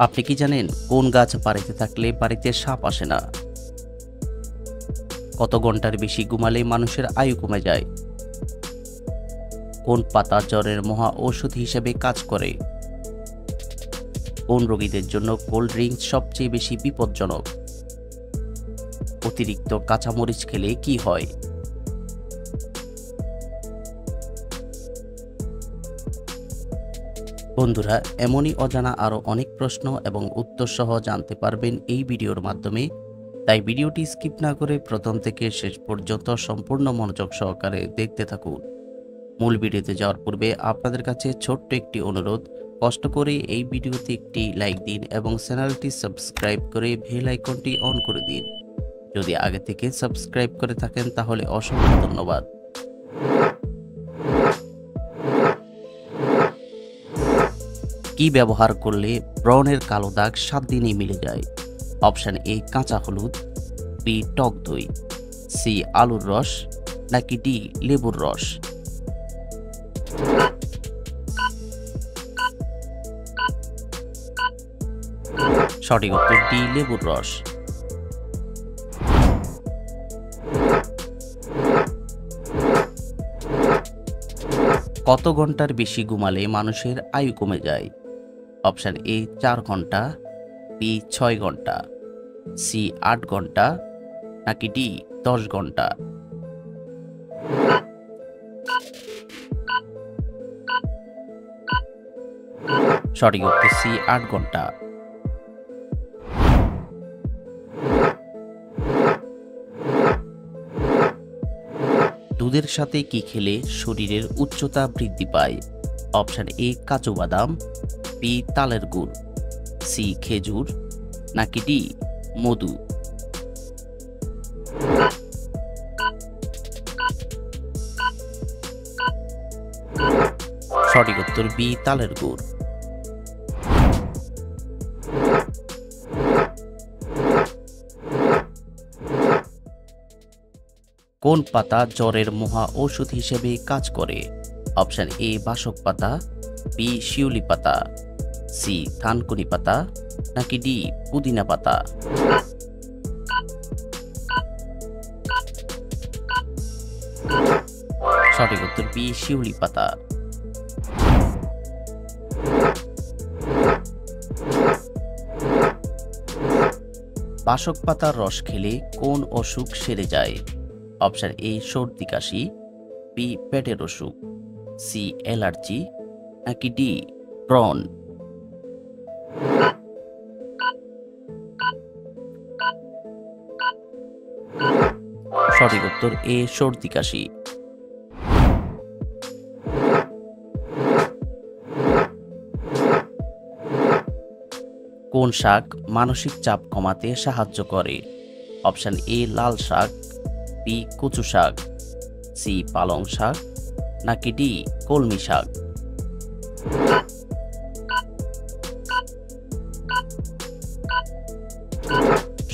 আপনি কি জানেন কোন গাছ বাড়িতে থাকলে বাড়িতে সাপ আসে না? কত ঘন্টার বেশি ঘুমালে মানুষের আয়ু কমে যায়? কোন পাতা জ্বরের মহা ঔষধ হিসেবে কাজ করে? কোন রোগীদের জন্য কোল্ড ড্রিঙ্কস সবচেয়ে বেশি বিপজ্জনক? অতিরিক্ত কাঁচামরিচ খেলে কি হয়? বন্ধুরা, এমনই অজানা আরও অনেক প্রশ্ন এবং উত্তর সহ জানতে পারবেন এই ভিডিওর মাধ্যমে। তাই ভিডিওটি স্কিপ না করে প্রথম থেকে শেষ পর্যন্ত সম্পূর্ণ মনোযোগ সহকারে দেখতে থাকুন। মূল ভিডিওতে যাওয়ার পূর্বে আপনাদের কাছে ছোট্ট একটি অনুরোধ, কষ্ট করে এই ভিডিওতে একটি লাইক দিন এবং চ্যানেলটি সাবস্ক্রাইব করে বেল আইকনটি অন করে দিন। যদি আগে থেকে সাবস্ক্রাইব করে থাকেন তাহলে অসংখ্য ধন্যবাদ। কি ব্যবহার করলে ব্রণের কালো দাগ 7 দিনেই মিলে যায়? অপশন এ কাঁচা হলুদ, বি টক দই, সি আলুর রস, নাকি ডি লেবুর রস? সঠিক উত্তর ডি লেবুর রস। কত ঘন্টার বেশি ঘুমালে মানুষের আয়ু কমে যায়? অপশন এ 4 ঘন্টা, বি 6 ঘন্টা, সি 8 ঘন্টা, নাকি ডি 10 ঘন্টা? সঠিক উত্তর সি 8 ঘন্টা। দুধের সাথে কি খেলে শরীরের উচ্চতা বৃদ্ধি পায়? অপশন এ কাজু বাদাম, বি তালের গুড়, সি খেজুর, নাকি ডি মধু? সঠিক উত্তর বি তালের গুড়। কোন পাতা জ্বরের মহা ঔষধ হিসেবে কাজ করে? অপশন এ বাসক পাতা, বি শিউলি পাতা, সি থানকুনি পাতা, নাকি ডি পুদিনা পাতা? সঠিক উত্তর বি শিউলি পাতা। বাসক পাতার রস খেলে কোন অসুখ সেরে যায়? অপশন এ সর্দি কাশি, বি পেটের অসুখ, সি অ্যালার্জি, নাকি ডি ব্রণ? সঠিক উত্তর এ সর্দি কাশি। কোন শাক মানসিক চাপ কমাতে সাহায্য করে? অপশন এ লাল শাক, বি কচু শাক, সি পালং শাক, নাকি ডি কলমি শাক?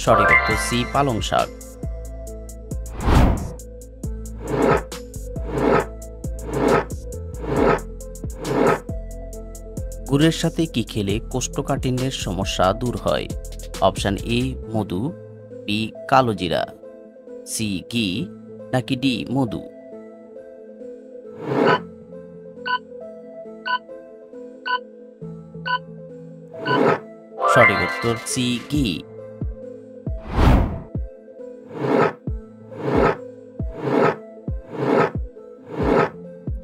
সঠিক উত্তর সি পালং শাক। গুড়ের সাথে কি খেলে কোষ্ঠকাঠিন্যের সমস্যা দূর হয়? অপশন এ মধু, বি কালো জিরা, সি ঘি, নাকি ডি মধু? সঠিক উত্তর সি ঘি।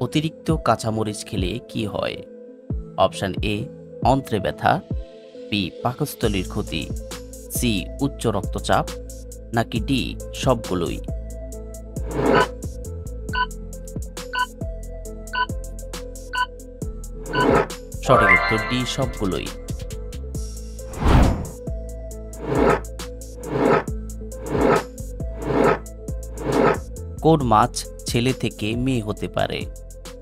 অতিরিক্ত কাঁচামরিচ খেলে কি হয়? অপশন এ অন্ত্রে ব্যথা, বি পাকস্থলীর ক্ষতি, সি উচ্চ রক্তচাপ, নাকি ডি সবগুলোই? সঠিক উত্তর ডি সবগুলোই। কোন মাছ ছেলে থেকে মেয়ে হতে পারে?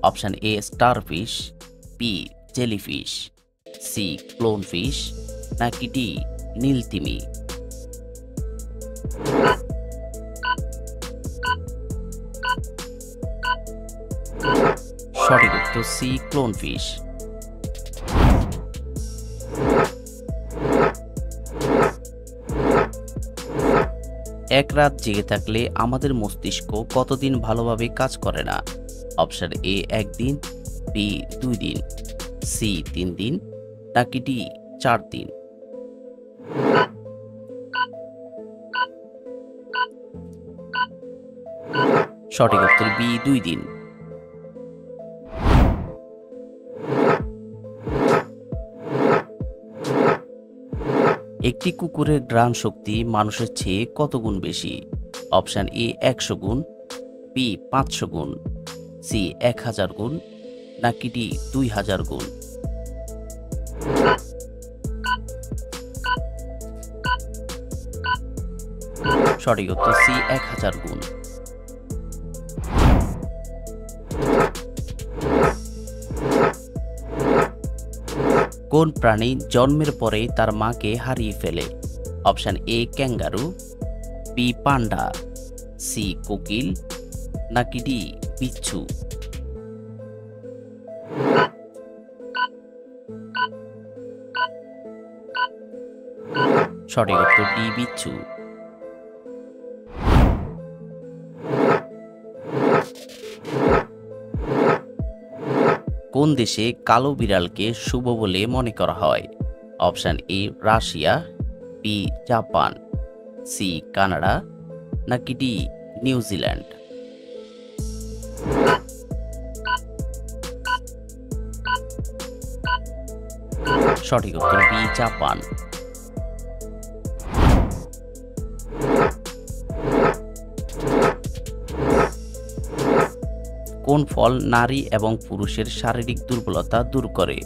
Option A starfish, B jellyfish, C clownfish, নাকি ডি নীলতিমি? সঠিক উত্তর সি ক্লোনফিশ। এক রাত জেগে থাকলে আমাদের মস্তিষ্ক কতদিন ভালোভাবে কাজ করে না? অপশন এ 1 দিন, বি 2 দিন, সি 3 দিন, নাকি ডি 4 দিন? সঠিক উত্তর বি 2 দিন। একটি কুকুরের ঘ্রাণ শক্তি মানুষের চেয়ে কত গুণ বেশি? অপশন এ 100 গুণ, বি 500 গুণ, সি 1000 গুণ, নাকি ডি 2000 গুণ? সঠিক উত্তর সি 1000 গুণ। কোন প্রাণী জন্মের পরেই তার মাকে হারিয়ে ফেলে? Option A kangaroo, B panda, C কোকিল, নাকি ডি বিচ্ছু? সঠিক উত্তর ডি বিচ্ছু। কোন দেশে কালো বিড়ালকে শুভ বলে মনে করা হয়? Option A Russia, B Japan, C Canada, নাকি ডি নিউজিল্যান্ড? সঠিক উত্তর বি জাপান। কোন ফল নারী এবং পুরুষের শারীরিক দুর্বলতা দূর করে?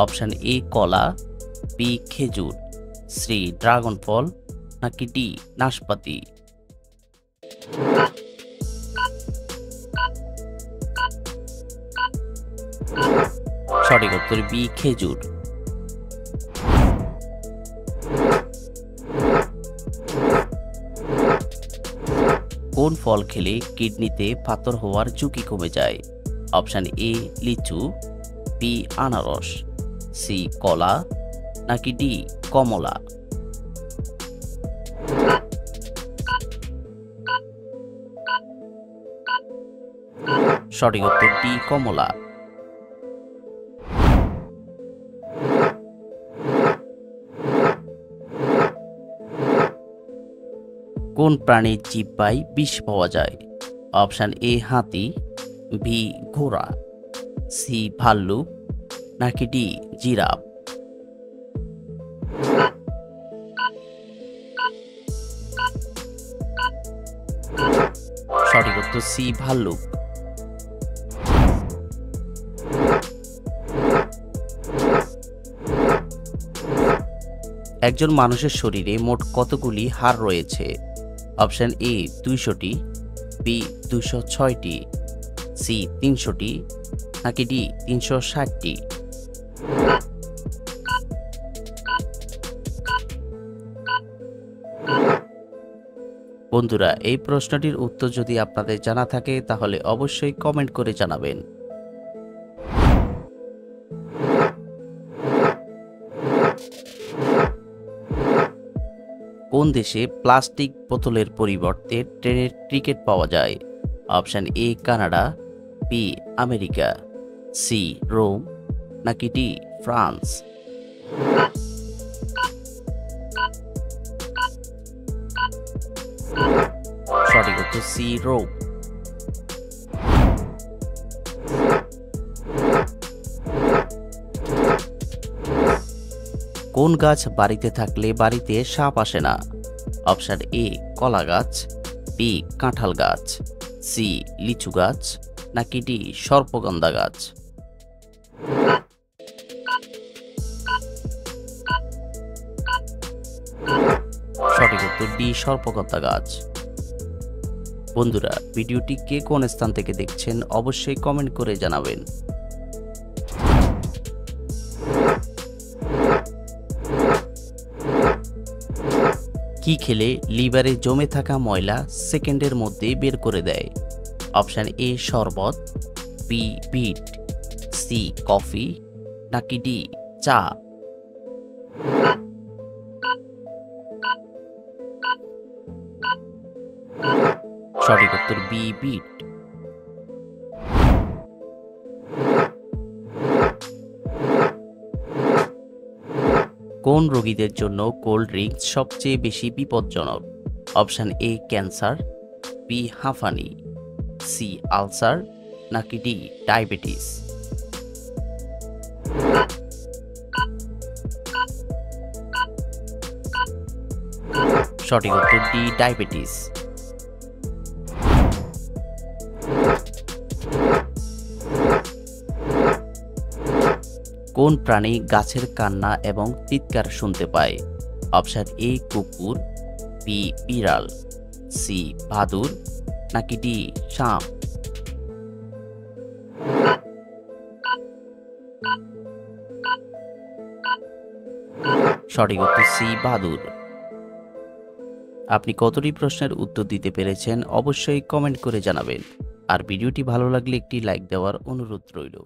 অপশন এ কলা, বি খেজুর, সি ড্রাগন ফল, নাকি ডি নাশপাতি? সঠিক উত্তর বি খেজুর। কোন ফল খেলে কিডনিতে পাথর হওয়ার ঝুঁকি কমে যায়? অপশন এ লিচু, বি আনারস, সি কলা, নাকি ডি কমলা? সঠিক উত্তর ডি কমলা। কোন প্রাণীর জিহ্বায় বিষ পাওয়া যায়? অপশন এ হাতি, বি ঘোড়া, সি ভাল্লুক, নাকি ডি জিরাফ? সঠিক উত্তর সি ভাল্লুক। একজন মানুষের শরীরে মোট কতগুলি হাড় রয়েছে? অপশন এ 200টি, বি 206টি, সি 300টি, নাকি ডি 360টি? বন্ধুরা, এই প্রশ্নটির উত্তর যদি আপনাদের জানা থাকে তাহলে অবশ্যই কমেন্ট করে জানাবেন। কোন দেশে প্লাস্টিক বোতলের পরিবর্তে ট্রেনের টিকিট পাওয়া যায়? Option A Canada, B America, C Rome, নাকি ডি ফ্রান্স? সঠিক উত্তর সি রোম। কোন গাছ বাড়িতে থাকলে বাড়িতে সাপ আসে না? অপশন এ কলা গাছ, বি কাঁঠাল গাছ, সি লিচু গাছ, নাকি ডি সর্পগন্ধা গাছ? সঠিক উত্তর ডি সর্পগন্ধা গাছ। বন্ধুরা, ভিডিওটি কে কোন স্থান থেকে দেখছেন অবশ্যই কমেন্ট করে জানাবেন। কি খেলে লিভারে জমে থাকা ময়লা সেকেন্ডের মধ্যে বের করে দেয়? অপশন এ শরবত, বি বিট, সি কফি, নাকি ডি চা? সঠিক উত্তর বি, বিট। কোন রোগীদের জন্য কোল্ড ড্রিঙ্কস সবচেয়ে বেশি বিপজ্জনক? অপশন এ ক্যান্সার, বি হাঁফানি, সি আলসার, নাকি ডি ডায়াবেটিস? সঠিক উত্তর ডি ডায়াবেটিস। কোন প্রাণী গাছের কান্না এবং চিৎকার শুনতে পায়? অপশন এ কুকুর, বি বিড়াল, সি ভাদুর, নাকি ডি সাপ? সঠিক উত্তর সি বাদুর। আপনি কতটি প্রশ্নের উত্তর দিতে পেরেছেন অবশ্যই কমেন্ট করে জানাবেন। আর ভিডিওটি ভালো লাগলে একটি লাইক দেওয়ার অনুরোধ রইল।